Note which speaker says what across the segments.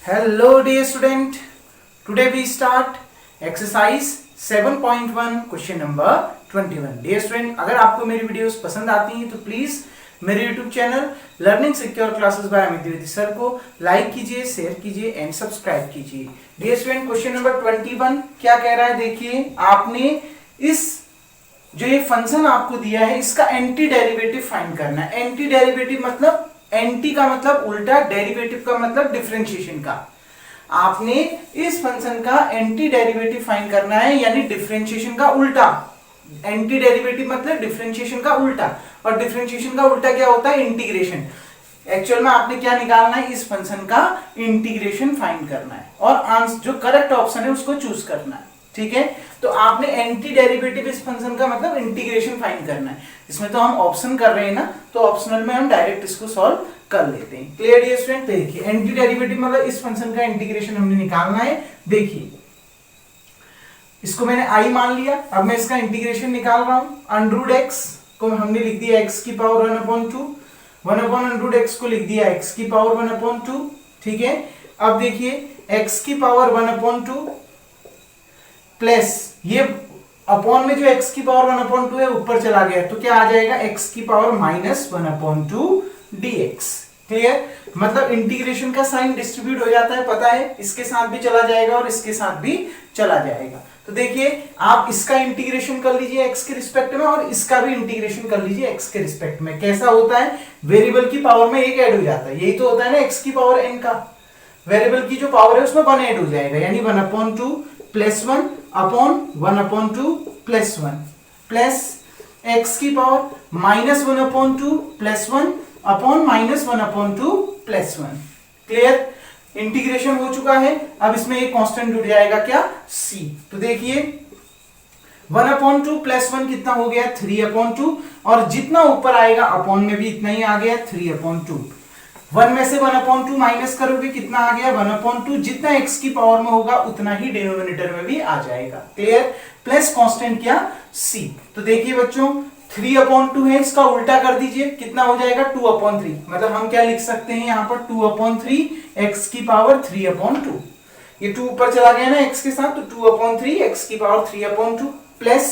Speaker 1: Hello dear student, today we start exercise 7.1 question number 21. Dear student, अगर आपको मेरी videos पसंद आती हैं तो प्लीज मेरे YouTube channel learning secure classes bye Amit Dwivedi sir को लाइक कीजिए, शेयर कीजिए एंड सब्सक्राइब कीजिए. डियर स्टूडेंट, क्वेश्चन नंबर 21 क्या कह रहा है देखिए. आपने इस जो ये फंक्शन आपको दिया है इसका एंटी डेरिवेटिव फाइंड करना है. एंटी डेरिवेटिव मतलब एंटी का मतलब उल्टा, डेरिवेटिव का मतलब डिफरेंशिएशन का. आपने इस फंक्शन का एंटी डेरिवेटिव फाइंड करना है, यानी डिफरेंशिएशन का उल्टा. एंटी डेरिवेटिव मतलब डिफरेंशिएशन का उल्टा, और डिफरेंशिएशन का उल्टा क्या होता है? इंटीग्रेशन. एक्चुअल में आपने क्या निकालना है? इस फंक्शन का इंटीग्रेशन फाइंड करना है और आंसर जो करेक्ट ऑप्शन है उसको चूज करना है. ठीक है, तो आपने एंटी डेरिवेटिव इस फंक्शन का मतलब इंटीग्रेशन फाइंड करना है. इसमें तो हम ऑप्शन कर रहे हैं ना, तो ऑप्शनल में हम डायरेक्ट इसको सॉल्व कर लेते हैं. Clear dear student? देखिए एंटी डेरिवेटिव मतलब इस फंक्शन का इंटीग्रेशन हमने निकालना है. देखिए इसको मैंने i मान लिया, अब मैं इसका इंटीग्रेशन निकाल रहा हूं. अंडर x को हमने लिख दिया x की पावर 1/2, 1/√x को लिख दिया x की पावर 1/2. ठीक है, अब देखिए x की पावर 1/2 प्लस ये अपॉन में जो x की पावर 1/2 है ऊपर चला गया तो क्या आ जाएगा? x की पावर -1/2 dx. क्लियर? मतलब इंटीग्रेशन का साइन डिस्ट्रीब्यूट हो जाता है, पता है, इसके साथ भी चला जाएगा और इसके साथ भी चला जाएगा. तो देखिए आप इसका इंटीग्रेशन कर लीजिए x के रिस्पेक्ट में और इसका भी इंटीग्रेशन कर लीजिए x के रिस्पेक्ट में. कैसा होता है? वेरिएबल की पावर में एक ऐड हो जाता है. यही तो होता है ना x की पावर n का. वेरिएबल की जो पावर है उसमें 1 ऐड हो जाएगा, यानी 1/2 plus 1 upon 1/2 plus 1 plus x की power -1/2 plus 1 upon -1/2 plus 1. Clear? Integration हो चुका है. अब इसमें एक कांस्टेंट जुड़ जाएगा, क्या? c. तो देखिए 1/2 प्लस 1 कितना हो गया? 3/2, और जितना ऊपर आएगा अपॉन में भी इतना ही आ गया, 3/2. 1 में से 1/2 माइनस करोगे कितना आ गया? 1/2. जितना x की पावर में होगा उतना ही डिनोमिनेटर में भी आ जाएगा. क्लियर? प्लस कांस्टेंट क्या? c. तो देखिए बच्चों 3/2 है, इसका उल्टा कर दीजिए, कितना हो जाएगा? 2/3. मतलब हम क्या लिख सकते हैं यहाँ पर? 2/3 x की पावर 3/2. ये 2 ऊपर चला गया ना x के साथ, तो 2/3 x की पावर 3/2 प्लस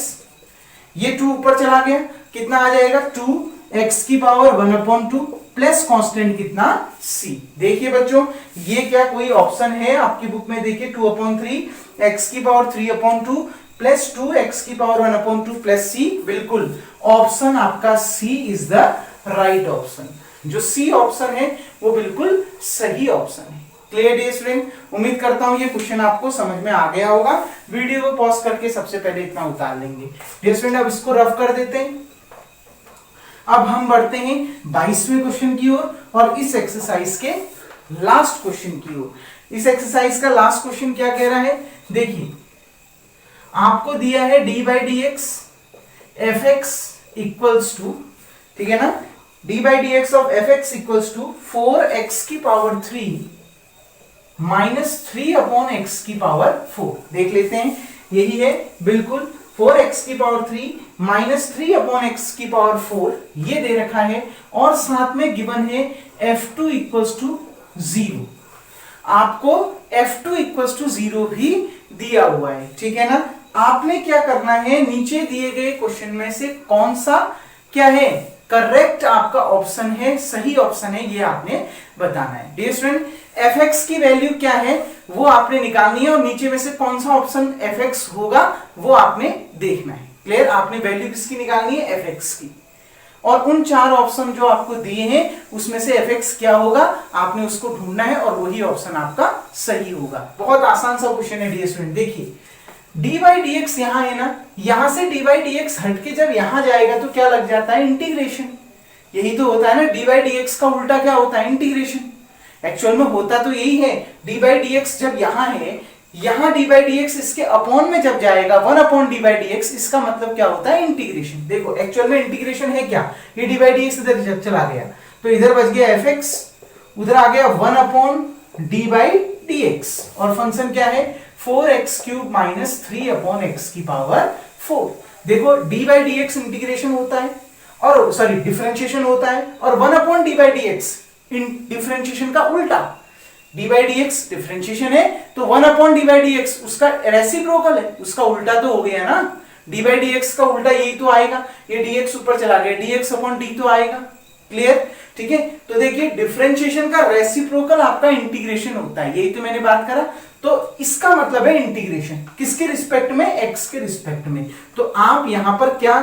Speaker 1: ये 2 ऊपर चला गया, कितना आ जाएगा? 2 x की पावर 1/2 प्लस कांस्टेंट कितना? c. देखिए बच्चों ये क्या कोई ऑप्शन है आपकी बुक में? देखिए 2/3 x की पावर 3/2 प्लस 2 x की पावर 1/2 प्लस c. बिल्कुल ऑप्शन आपका c is the right option. जो c ऑप्शन है वो बिल्कुल सही ऑप्शन है. Clear dear student? उम्मीद करता हूं ये क्वेश्चन आपको समझ में आ गया होगा. वीडियो को पॉज करके सबसे पहले इतना उतार लेंगे. डियर स्टूडेंट अब इसको रफ कर देते हैं. अब हम बढ़ते हैं 22वें क्वेश्चन की ओर और इस एक्सरसाइज के लास्ट क्वेश्चन की ओर. इस एक्सरसाइज का लास्ट क्वेश्चन क्या कह रहा है? देखिए आपको दिया है d/dx fx इक्वल्स टू, ठीक है ना, d/dx of fx equals to 4x की पावर 3 माइनस 3/x की पावर 4. देख लेते हैं, यही है बिल्कुल 4x की पावर 3 माइनस 3/x की पावर 4 ये दे रखा है, और साथ में गिवन है f2 इक्वल्स टू 0. आपको f2 इक्वल्स टू 0 भी दिया हुआ है. ठीक है ना? आपने क्या करना है, नीचे दिए गए क्वेश्चन में से कौन सा क्या है करेक्ट आपका ऑप्शन है, सही ऑप्शन है, ये आपने बताना है. डियर स्टूडेंट fx की वैल्यू क्या है वो आपने निकालनी है, और नीचे में से कौन सा ऑप्शन fx होगा वो आपने देखना है. क्लियर? आपने वैल्यू किसकी निकालनी है? fx की. और उन 4 ऑप्शन जो आपको दिए हैं उसमें से fx क्या होगा आपने उसको ढूंढना है, और वही ऑप्शन आपका सही होगा. बहुत आसान सा क्वेश्चन है डियर स्टूडेंट. देखिए d/dx यहां है ना, यहां से d/dx हटके जब यहां जाएगा तो क्या लग जाता है? इंटीग्रेशन. यही तो होता है ना, d/dx का उल्टा क्या होता है? इंटीग्रेशन. एक्चुअल में होता तो यही है, d/dx जब यहां है, यहां d/dx इसके अपॉन में जब जाएगा 1/d/dx, इसका मतलब क्या होता है? इंटीग्रेशन. देखो एक्चुअल में इंटीग्रेशन है क्या? ये d/dx इधर जब चला गया तो इधर बच गया fx, उधर आ गया 1/d/dx, और फंक्शन क्या है? 4x³ माइनस 3/x की पावर 4. देखो d/dx इंटीग्रेशन होता है, और डिफरेंशिएशन होता है, और 1/d/dx डिफरेंशिएशन का उल्टा. D by D x differentiation है, तो 1 upon D by D x उसका रेसिप्रोकल है, उसका उल्टा तो हो गया ना, डी बाई डी एक्स का उल्टा यही तो आएगा, ये डी एक्स ऊपर चला गया, डी एक्स अपॉन डी तो आएगा। क्लियर? ठीक है, तो देखिए डिफरेंशिएशन का रेसिप्रोकल आपका इंटीग्रेशन होता है, यही तो मैंने बात करा। तो इसका मतलब है इंटीग्रेशन किसके रिस्पेक्ट में, एक्स के रिस्पेक्ट में। तो आप यहां पर क्या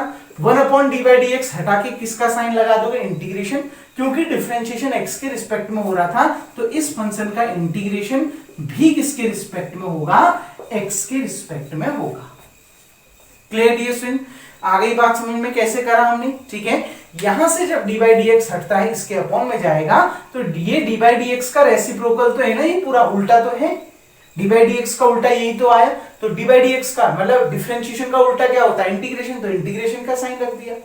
Speaker 1: 1 upon D by D x हटा के किसका साइन लगा दोगे, इंटीग्रेशन, क्योंकि डिफरेंशिएशन एक्स के रिस्पेक्ट में हो रहा था, तो इस फंक्शन का इंटीग्रेशन भी किसके रिस्पेक्ट में होगा, एक्स के रिस्पेक्ट में होगा। Clear dear student? आ गई बात समझ में कैसे करा हमने? ठीक है, यहां से जब डी बाई डी एक्स हटता है इसके अपॉन में जाएगा, तो ये डी बाई डी एक्स का रेसिप्रोकल तो है ना, ये पूरा उल्टा तो है, डी बाई डी एक्स का उल्टा यही तो आया, तो डी बाई डी एक्स का मतलब डिफरेंशिएशन का उल्टा क्या होता है, इंटीग्रेशन, तो इंटीग्रेशन का साइन रख दिया।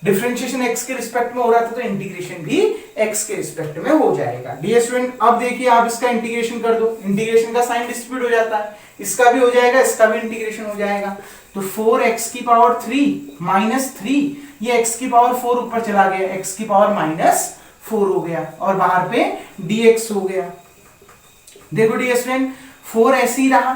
Speaker 1: डिफरेंशिएशन एक्स के रिस्पेक्ट में हो रहा था, तो इंटीग्रेशन भी एक्स के रिस्पेक्ट में हो जाएगा। डियर स्टूडेंट, अब देखिए आप इसका इंटीग्रेशन कर दो, इंटीग्रेशन का साइन डिस्ट्रीब्यूट हो जाता है, इसका भी हो जाएगा, इसका भी इंटीग्रेशन हो जाएगा। तो 4x की पावर 3 माइनस 3, ये x की पावर 4 ऊपर चला गया, x की पावर माइनस 4 हो गया, और बाहर पे dx हो गया। देखो डियर स्टूडेंट, 4 ऐसे ही रहा,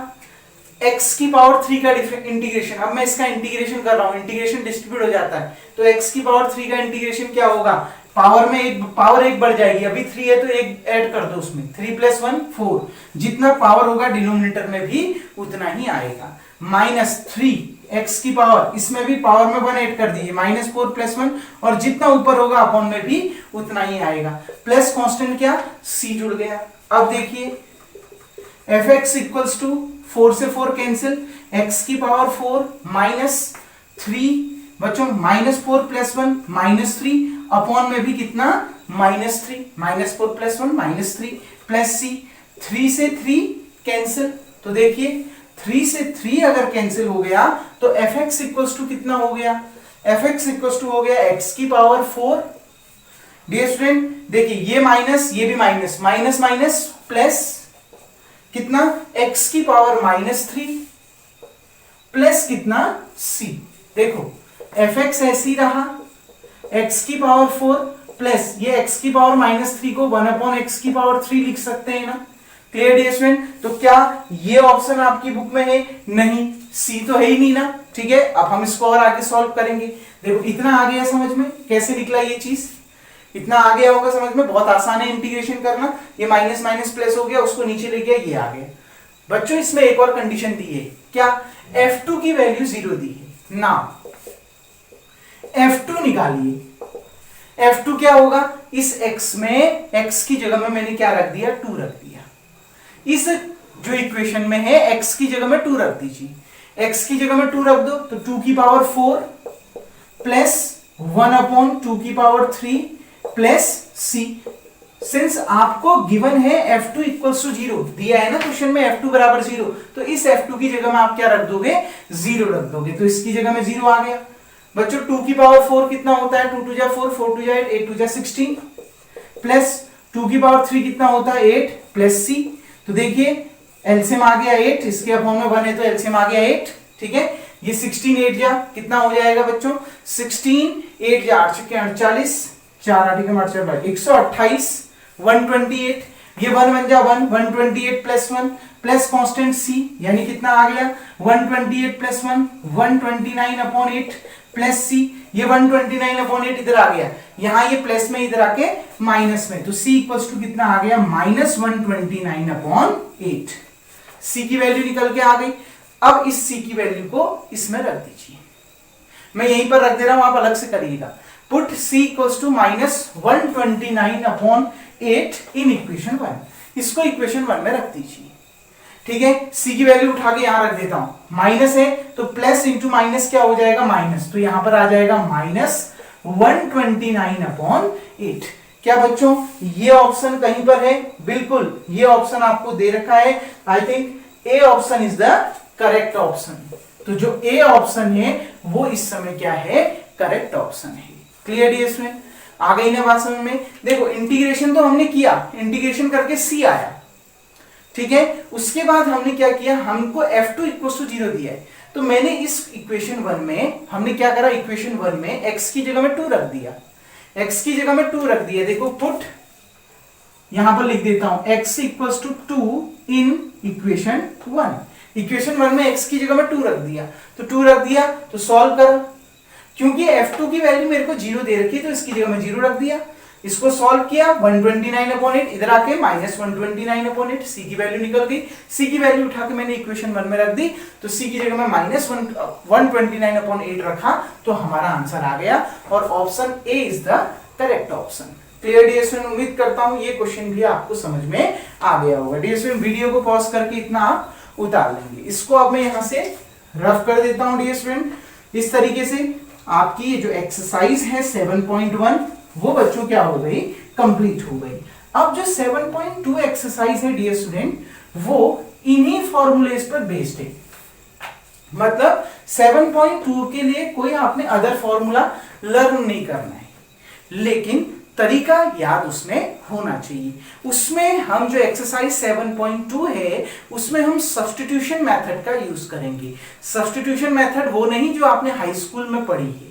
Speaker 1: x की पावर 3 का इंटीग्रेशन, अब मैं इसका इंटीग्रेशन कर रहा हूं, इंटीग्रेशन डिस्ट्रीब्यूट हो जाता है, तो x की पावर 3 का इंटीग्रेशन क्या होगा, पावर में एक पावर एक बढ़ जाएगी, अभी 3 है तो एक ऐड कर दो उसमें, 3 + 1 4, जितना पावर होगा डिनोमिनेटर में भी उतना ही आएगा। माइनस 3 x की पावर, इसमें भी पावर में 1 ऐड कर दीजिए, -4 + 1, और जितना ऊपर होगा अपॉन में भी उतना ही आएगा, प्लस कांस्टेंट क्या, c जुड़ गया। अब देखिए fx इक्वल्स टू 4 से 4 कैंसिल, x की पावर 4 माइनस 3, बच्चों -4 + 1 -3, अपॉन में भी कितना, -3, -4 + 1 -3, प्लस c, 3 से 3 कैंसिल, तो देखिए 3 से 3 अगर कैंसिल हो गया तो fx इक्वल्स टू कितना हो गया, fx इक्वल्स टू हो गया x की पावर 4। डियर स्टूडेंट देखिए, ये माइनस, ये भी माइनस, माइनस माइनस प्लस कितना, x की पावर -3 प्लस कितना, c। देखो fx ऐसी रहा, x की पावर 4 प्लस ये x की पावर -3 को 1 अपॉन x की पावर 3 लिख सकते हैं ना। Clear dear student? तो क्या ये ऑप्शन आपकी बुक में है, नहीं, सी तो है ही नहीं ना। ठीक है, अब हम इसको और आगे सॉल्व करेंगे। देखो इतना आ गया समझ में, कैसे निकला ये चीज, इतना आ गया होगा समझ में, बहुत आसान है इंटीग्रेशन करना। ये माइनस माइनस प्लस हो गया, उसको नीचे ले गया, ये आ गया। बच्चों इसमें एक और कंडीशन दी है, क्या, f2 की वैल्यू 0 दी है ना, f2 निकालिए। f2 क्या होगा, इस x में x की जगह में मैंने क्या रख दिया, 2 रख दिया। इस जो इक्वेशन में है x की जगह में 2 रख दीजिए, x की जगह में 2 रख दो, तो 2 की पावर 4 प्लस 1 अपॉन 2 की पावर 3 प्लस c। सिंस आपको गिवन है f2 इक्वल्स टू 0 दिया है ना क्वेश्चन में, f2 बराबर 0, तो इस f2 की जगह में आप क्या रख दोगे, 0 रख दोगे, तो इसकी जगह में 0 आ गया। बच्चों 2 की पावर 4 कितना होता है, 2 2 जा 4, 4 2 जा 8, 8 2 जा 16, प्लस 2 की पावर 3 कितना होता है 8 प्लस c। तो देखिए एलसीएम आ गया 8, इसके अपॉन में 1 है तो एलसीएम आ गया 8। ठीक है, ये 16 8 जा कितना हो जाएगा बच्चों, 16 8 जा 8 के 48, 4 8 के 128, 128, ये 1 1 जा 1, 128 प्लस 1 प्लस कांस्टेंट c, यानी कितना आ गया 128 प्लस 1 129 अपॉन 8 प्लस c। ये 129 अपॉन 8 इधर आ गया, यहां ये प्लस में इधर आके माइनस में, तो c इक्वल्स टू कितना आ गया, -129 अपॉन 8। c की वैल्यू निकल के आ गई। अब इस c की वैल्यू को इसमें रख दीजिए, मैं यहीं पर रख दे रहा हूं, आप अलग से करिएगा। Put c equals to -129 upon 8 in equation 1, इसको इक्वेशन 1 में रख दीजिए। ठीक है, c की वैल्यू उठा के यहां रख देता हूं, माइनस है तो प्लस इंटू माइनस क्या हो जाएगा, माइनस, तो यहां पर आ जाएगा -129 अपॉन 8। क्या बच्चों ये ऑप्शन कहीं पर है, बिल्कुल ये ऑप्शन आपको दे रखा है। I think A option is the correct option, तो जो ए ऑप्शन है वो इस समय क्या है, करेक्ट ऑप्शन है। क्लियर डियर स्टूडेंट, आ गई ना बात समझ में। देखो इंटीग्रेशन तो हमने किया, इंटीग्रेशन करके c आया, ठीक है, उसके बाद हमने क्या किया, हमको f2 इक्वल टू 0 दिया है, तो मैंने इस इक्वेशन 1 में हमने क्या करा, इक्वेशन 1 में x की जगह में 2 रख दिया, x की जगह में 2 रख दिया। देखो पुट यहां पर लिख देता हूं x equals to 2 in equation 1। Equation 1 में x की जगह में 2 रख दिया, तो 2 रख दिया तो सॉल्व कर, क्योंकि f2 की वैल्यू मेरे को 0 दे रखी है तो इसकी जगह में 0 रख दिया। इसको सॉल्व किया 129/8, इधर आके -129/8, c की वैल्यू निकल गई। c की वैल्यू उठा के मैंने इक्वेशन 1 में रख दी, तो c की जगह में -129/8 रखा, तो हमारा आंसर आ गया और option A is the correct option. Clear dear student, उम्मीद करता हूं ये क्वेश्चन भी आपको समझ में आ गया होगा। डियर स्टूडेंट, वीडियो को पॉज करके इतना आप उतार लेंगे। इसको अब मैं यहां से रफ कर देता हूं डियर स्टूडेंट। इस तरीके से आपकी जो एक्सरसाइज है 7.1 वो बच्चों क्या हो गई, कंप्लीट हो गई। अब जो 7.2 एक्सरसाइज है डियर स्टूडेंट, वो इन्हीं फॉर्मूलेस पर बेस्ड है। मतलब 7.2 के लिए कोई आपने अदर फॉर्मूला लर्न नहीं करना है, लेकिन तरीका याद उसमें होना चाहिए। उसमें हम जो एक्सरसाइज 7.2 है उसमें हम सब्स्टिट्यूशन मेथड का यूज करेंगे। सब्स्टिट्यूशन मेथड वो नहीं जो आपने हाई स्कूल में पढ़ी है,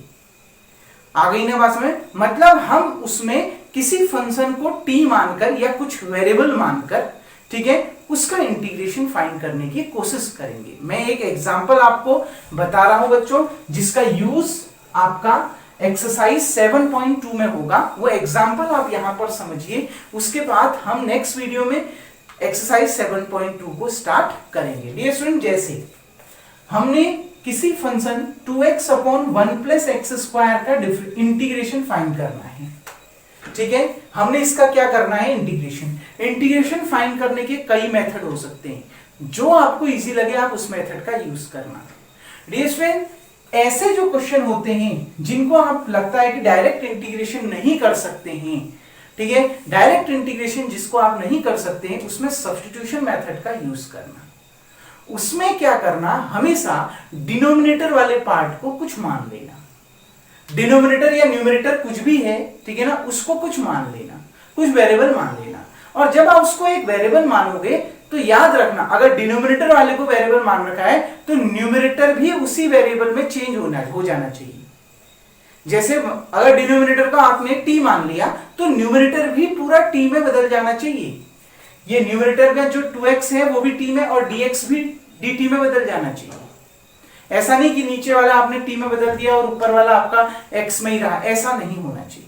Speaker 1: आ गई ना बात में। मतलब हम उसमें किसी फंक्शन को टी मानकर या कुछ वेरिएबल मानकर, ठीक है, उसका इंटीग्रेशन फाइंड करने की कोशिश करेंगे। मैं एक एग्जांपल आपको बता रहा हूं बच्चों, जिसका यूज आपका एक्सरसाइज 7.2 में होगा। वो एग्जांपल आप यहां पर समझिए, उसके बाद हम नेक्स्ट वीडियो में एक्सरसाइज 7.2 को स्टार्ट करेंगे। डियर स्टूडेंट, जैसे हमने किसी फंक्शन 2x/1 + x² का इंटीग्रेशन फाइंड करना है, ठीक है, हमने इसका क्या करना है, इंटीग्रेशन। इंटीग्रेशन फाइंड करने के कई मेथड हो सकते हैं, जो आपको इजी लगे आप उस मेथड का यूज करना। डियर स्टूडेंट, ऐसे जो क्वेश्चन होते हैं जिनको आप लगता है कि डायरेक्ट इंटीग्रेशन नहीं कर सकते हैं, ठीक है, डायरेक्ट इंटीग्रेशन जिसको आप नहीं कर सकते हैं, उसमें सब्स्टिट्यूशन मेथड का यूज करना। उसमें क्या करना, हमेशा डिनोमिनेटर वाले पार्ट को कुछ मान लेना। डिनोमिनेटर या न्यूमरेटर कुछ भी है, ठीक है ना, उसको कुछ मान लेना, कुछ वेरिएबल मान लेना। और जब आप उसको एक वेरिएबल मानोगे तो याद रखना, अगर डिनोमिनेटर वाले को वेरिएबल मान रखा है तो न्यूमरेटर भी उसी वेरिएबल में चेंज हो जाना चाहिए। जैसे अगर डिनोमिनेटर का आपने टी मान लिया तो न्यूमरेटर भी पूरा टी में बदल जाना चाहिए। ये न्यूमरेटर का जो 2x है वो भी टी में और dx भी dt में बदल जाना चाहिए। ऐसा नहीं कि नीचे वाला आपने टी में बदल दिया और ऊपर वाला आपका x में ही रहा, ऐसा नहीं होना चाहिए।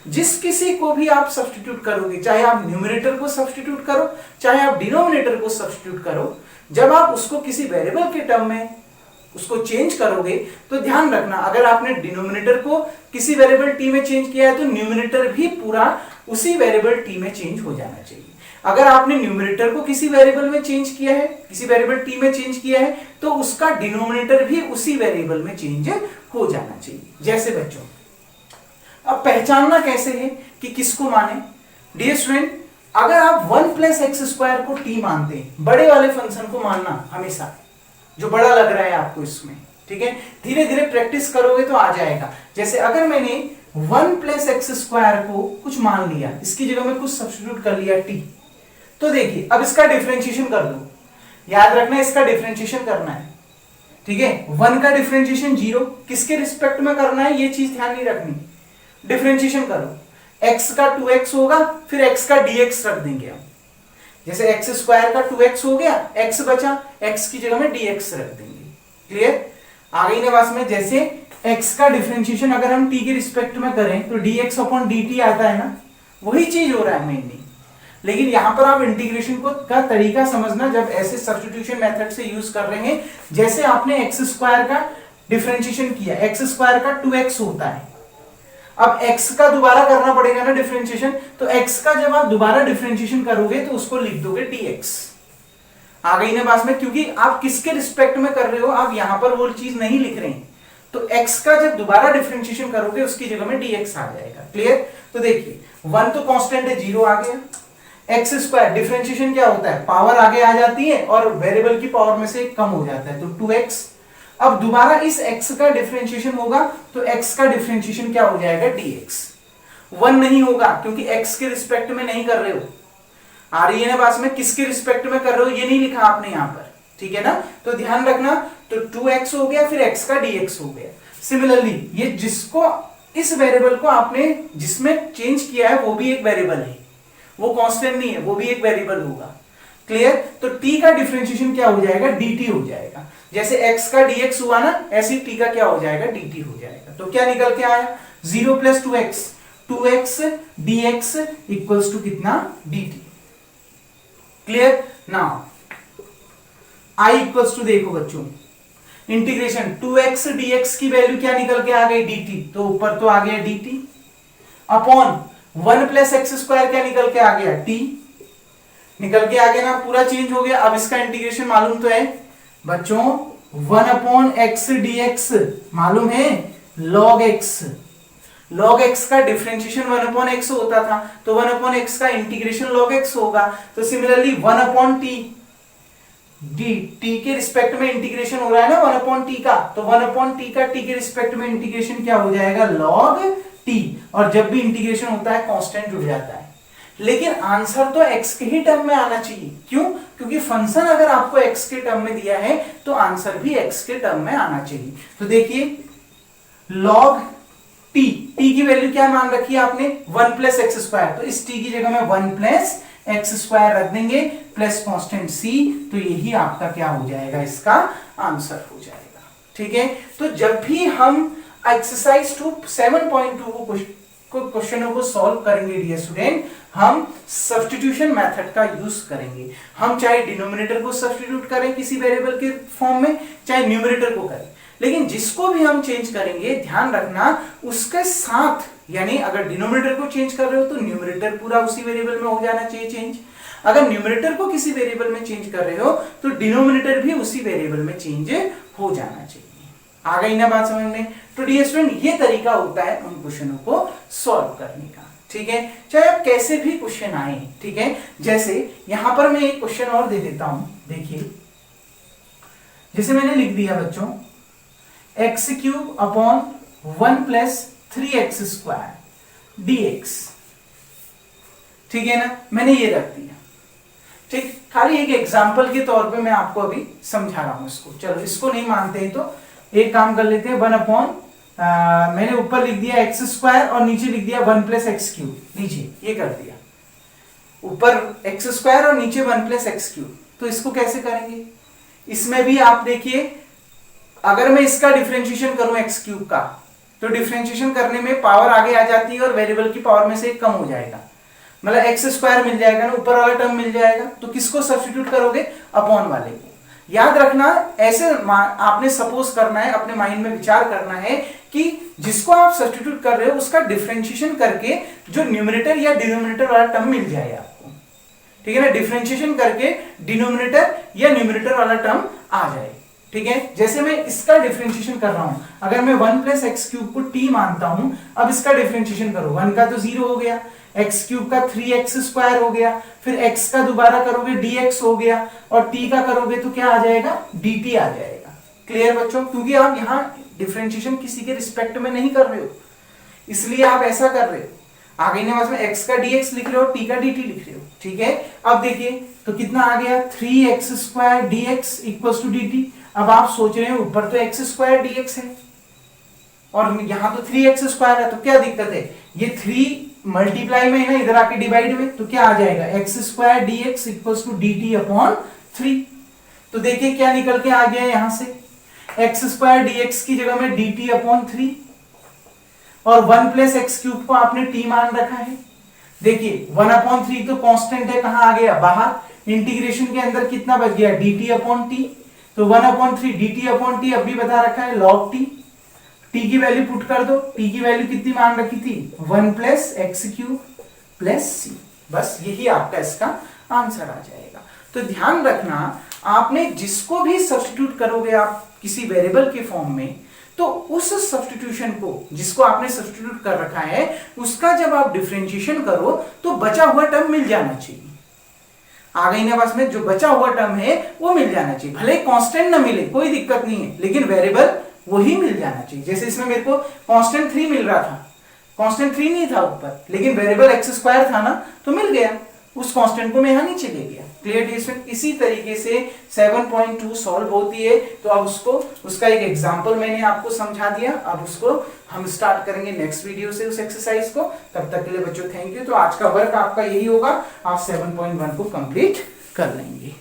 Speaker 1: जिस किसी को भी आप सब्स्टिट्यूट करोगे, चाहे आप न्यूमरेटर को सब्स्टिट्यूट करो, चाहे आप डिनोमिनेटर को सब्स्टिट्यूट करो, जब आप उसको किसी वेरिएबल के टर्म में उसको चेंज करोगे तो ध्यान रखना, अगर आपने डिनोमिनेटर को किसी वेरिएबल टी में चेंज किया है तो न्यूमरेटर भी पूरा उसी वेरिएबल टी में चेंज हो जाना चाहिए। अगर आपने न्यूमरेटर को किसी वेरिएबल में चेंज किया है, किसी वेरिएबल टी में चेंज किया है, तो उसका डिनोमिनेटर भी उसी वेरिएबल में चेंज हो जाना चाहिए। जैसे बच्चों, अब पहचानना कैसे है कि किसको माने। डियर स्टूडेंट, अगर आप 1 + x² को टी मानते हैं, बड़े वाले फंक्शन को मानना हमेशा, जो बड़ा लग रहा है आपको इसमें, ठीक है, धीरे धीरे प्रैक्टिस करोगे तो आ जाएगा। जैसे अगर मैंने 1 + x² को कुछ मान लिया, इसकी जगह में कुछ सब्स्टिट्यूट कर लिया टी, तो देखिए अब इसका डिफरेंशिएशन कर दो। याद रखना इसका डिफरेंशिएशन करना है, ठीक है। 1 का डिफरेंशिएशन 0, किसके रिस्पेक्ट में करना है ये चीज ध्यान नहीं रखनी। डिफरेंशिएशन करो, x का 2x होगा, फिर x का dx रख देंगे हम। जैसे x² का 2x हो गया, x बचा, x की जगह में dx रख देंगे। क्लियर, आ गई ना बात में। जैसे x का डिफरेंशिएशन अगर हम t के रिस्पेक्ट में करें तो dx/dt आता है ना, वही चीज हो रहा है मेनली। लेकिन यहां पर आप इंटीग्रेशन को का तरीका समझना, जब ऐसे सब्स्टिट्यूशन मेथड से यूज कर रहे हैं, जैसे आपने x² का डिफरेंशिएशन किया, x² का 2x होता है, अब x का दोबारा करना पड़ेगा ना डिफरेंशिएशन, तो x का जब आप दोबारा डिफरेंशिएशन करोगे तो उसको लिख दोगे dx। आ गई ना बात में, क्योंकि आप किसके रिस्पेक्ट में कर रहे हो, आप यहां पर वो चीज नहीं लिख रहे हैं, तो x का जब दोबारा डिफरेंशिएशन करोगे उसकी जगह में dx आ जाएगा। क्लियर, तो देखिए 1 तो कांस्टेंट है, 0 आ गया। x² डिफरेंशिएशन क्या होता है, पावर आगे आ जाती है और वेरिएबल की पावर में से कम हो जाता है, तो 2x। अब दोबारा इस x का डिफरेंशिएशन होगा तो x का डिफरेंशिएशन क्या हो जाएगा, dx। 1 नहीं होगा क्योंकि x के रिस्पेक्ट में नहीं कर रहे हो। आ रही है ना बात में, किसके रिस्पेक्ट में कर रहे हो ये नहीं लिखा आपने यहां पर, ठीक है ना, तो ध्यान रखना। तो 2x हो गया, फिर x का dx हो गया। सिमिलरली ये जिसको, इस वेरिएबल को आपने जिसमें चेंज किया है वो भी एक वेरिएबल है, वो कांस्टेंट नहीं है, वो भी एक वेरिएबल होगा। क्लियर? तो t का डिफरेंशिएशन क्या हो जाएगा, dt हो जाएगा। जैसे x का dx हुआ ना, ऐसे ही t का क्या हो जाएगा, dt हो जाएगा। तो क्या निकल के आया, 0 + 2x, 2x dx equals to कितना, dt। Clear? Now i equals to, देखो बच्चों, इंटीग्रेशन 2x dx की वैल्यू क्या निकल के आ गई, dt, तो ऊपर तो आ गया dt, अपॉन 1 + x² क्या निकल के आ गया, t, निकल के आ गया ना, पूरा चेंज हो गया। अब इसका इंटीग्रेशन मालूम तो है बच्चों, 1/x dx मालूम है, log x, log x का डिफरेंशिएशन 1/x होता था, तो 1/x का इंटीग्रेशन log x होगा। तो सिमिलरली 1/t, t के रिस्पेक्ट में इंटीग्रेशन हो रहा है ना 1/t का, तो 1/t का t के रिस्पेक्ट में इंटीग्रेशन क्या हो जाएगा, log t। और जब भी इंटीग्रेशन होता है कांस्टेंट जुड़ जाता है, लेकिन आंसर तो x के ही टर्म में आना चाहिए। क्यों? क्योंकि फंक्शन अगर आपको x के टर्म में दिया है तो आंसर भी x के टर्म में आना चाहिए। तो देखिए log t, t की वैल्यू क्या मान रखी है आपने, 1 + x², तो इस t की जगह में 1 + x² रख देंगे प्लस कांस्टेंट c, तो यही आपका क्या हो जाएगा, इसका आंसर हो जाएगा। ठीक है? तो जब भी हम एक्सरसाइज 7.2 क्वेश्चनों को सॉल्व करेंगे डियर स्टूडेंट, हम सब्स्टिट्यूशन मेथड का यूज करेंगे। हम चाहे डिनोमिनेटर को सब्स्टिट्यूट करें किसी वेरिएबल के फॉर्म में, चाहे न्यूमरेटर को करें, लेकिन जिसको भी हम चेंज करेंगे ध्यान रखना उसके साथ, यानी अगर डिनोमिनेटर को चेंज कर रहे हो तो न्यूमरेटर पूरा उसी वेरिएबल में हो जाना चाहिए चेंज। अगर न्यूमरेटर को किसी वेरिएबल में चेंज कर रहे हो तो डिनोमिनेटर भी उसी वेरिएबल में चेंज हो जाना चाहिए। आ गई ना बात समझ में? तो डियर स्टूडेंट ये तरीका होता है उन क्वेश्चनों को सॉल्व करने का। ठीक है, चाहे आप कैसे भी क्वेश्चन आए। ठीक है, जैसे यहां पर मैं एक क्वेश्चन और दे देता हूं, देखिए जैसे मैंने लिख दिया बच्चों x³ अपॉन 1 + 3x² dx। ठीक है ना, मैंने ये रख दिया। ठीक, खाली एक एग्जांपल के तौर पे मैं आपको अभी समझा रहा हूं इसको। चलो इसको नहीं मानते हैं तो एक काम कर लेते हैं, 1 मैंने ऊपर लिख दिया x² और नीचे लिख दिया 1 + x³। नीचे ये कर दिया, ऊपर x² और नीचे 1 + x³। तो इसको कैसे करेंगे, इसमें भी आप देखिए, अगर मैं इसका डिफरेंशिएशन करूं x³ का, तो डिफरेंशिएशन करने में पावर आगे आ जाती है और वेरिएबल की पावर में से एक कम हो जाएगा, मतलब x² मिल जाएगा ना, ऊपर वाला टर्म मिल जाएगा। तो किसको सब्स्टिट्यूट करोगे, अपॉन वाले को। याद रखना, ऐसे आपने सपोज करना है, अपने माइंड में विचार करना है कि जिसको आप सब्स्टिट्यूट कर रहे हो उसका डिफरेंशिएशन करके जो न्यूमरेटर या डिनोमिनेटर वाला टर्म मिल जाए आपको। ठीक है ना, डिफरेंशिएशन करके डिनोमिनेटर या न्यूमरेटर वाला टर्म आ जाए। ठीक है, जैसे मैं इसका डिफरेंशिएशन कर रहा हूं, अगर मैं 1 + x³ को t मानता हूं, अब इसका डिफरेंशिएशन करो, 1 का तो 0 हो गया, x³ का 3x² हो गया, फिर x का दोबारा करोगे dx हो गया, और t का करोगे तो क्या आ जाएगा, dt आ जाएगा। क्लियर बच्चों? क्योंकि आप यहाँ डिफरेंशिएशन किसी के रिस्पेक्ट में नहीं कर रहे हो, इसलिए आप ऐसा कर रहे हो। आगे ने में x का dx लिख रहे हो, t का dt लिख रहे हो। ठीक है, अब देखिए तो कितना आ गया, 3x² dx = dt। अब आप सोच रहे हो ऊपर तो x² dx है और यहां तो 3x² है, तो क्या दिक्कत है, ये 3 मल्टीप्लाई में है ना, इधर आके डिवाइड में, तो क्या आ जाएगा, x² dx = dt/3। तो देखिए क्या निकल के आ गया यहां से, x² dx की जगह में dt/3 और 1 + x³ को आपने t मान रखा है। देखिए 1/3 तो कांस्टेंट है, कहां आ गया, बाहर। इंटीग्रेशन के अंदर कितना बच गया, dt/t, तो 1/3 dt/t अब भी बता रखा है log t। t की वैल्यू पुट कर दो, t की वैल्यू कितनी मान रखी थी, 1 + x³ + c। बस यही आपका इसका आंसर आ जाएगा। तो ध्यान रखना, आपने जिसको भी सब्स्टिट्यूट करोगे आप किसी वेरिएबल के फॉर्म में, तो उस सब्स्टिट्यूशन को, जिसको आपने सब्स्टिट्यूट कर रखा है, उसका जब आप डिफरेंशिएशन करो तो बचा हुआ टर्म मिल जाना चाहिए। आ गई ना बस में, जो बचा हुआ टर्म है वो मिल जाना चाहिए, भले कांस्टेंट ना मिले कोई दिक्कत नहीं है, लेकिन वेरिएबल वही मिल जाना चाहिए। जैसे इसमें मेरे को कांस्टेंट 3 मिल रहा था, कांस्टेंट 3 नहीं था ऊपर, लेकिन वेरिएबल x² था ना, तो मिल गया। उस कांस्टेंट को मैं यहाँ नीचे ले गया। क्लियर डियर स्टूडेंट, इसी तरीके से 7.2 सॉल्व होती है। तो अब उसका एक एग्जांपल मैंने आपको समझा दिया। अब उसको हम स्टार्ट करेंगे नेक्स्ट वीडियो से उस एक्सरसाइज को। तब तक के लिए बच्चों थैंक यू। तो आज का वर्क आपका यही होगा, आप 7.1 को कंप्लीट कर लेंगे।